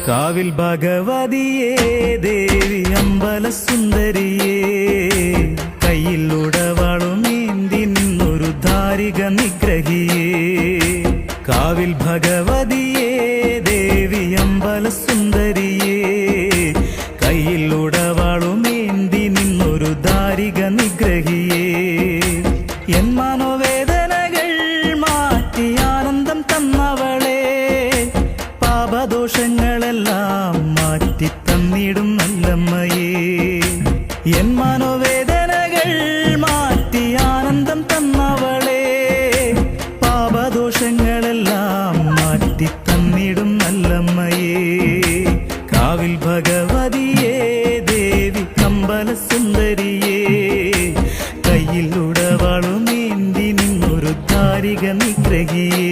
കാവിൽ ഭഗവതിയേ ദേവി അമ്പല സുന്ദരിയേ കയ്യിൽ ഉടവാളുമേന്തി നിന്നൊരു ധാരിക നിഗ്രഹിയേ കാവിൽ ഭഗവതിയേ ദേവി അമ്പല സുന്ദരിയേ കയ്യിൽ ഉടവാളുമേന്തി നിന്നൊരു ധാരിക നിഗ്രഹിയേ എൻ മനോവേദനകൾ മാറ്റി ആനന്ദം തന്നവളെ പാപദോഷങ്ങളെല്ലാം മാറ്റി തന്നിടും നല്ലമ്മയേ എൻ മനോവേദനകൾ മാറ്റി ആനന്ദം തന്നവളെ പാപദോഷങ്ങളെല്ലാം മാറ്റി തന്നിടും നല്ലമ്മയേ കാവിൽ ഭഗവതിയേ ദേവി അമ്പല സുന്ദരിയേ കയ്യിൽ ഉടവാളുമേന്തി നിന്നൊരു ധാരിക നിഗ്രഹിയേ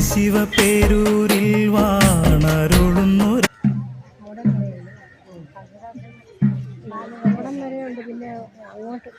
ശിവപേരൂരിൽ വാണരുളുന്നു പിന്നെ അങ്ങോട്ട്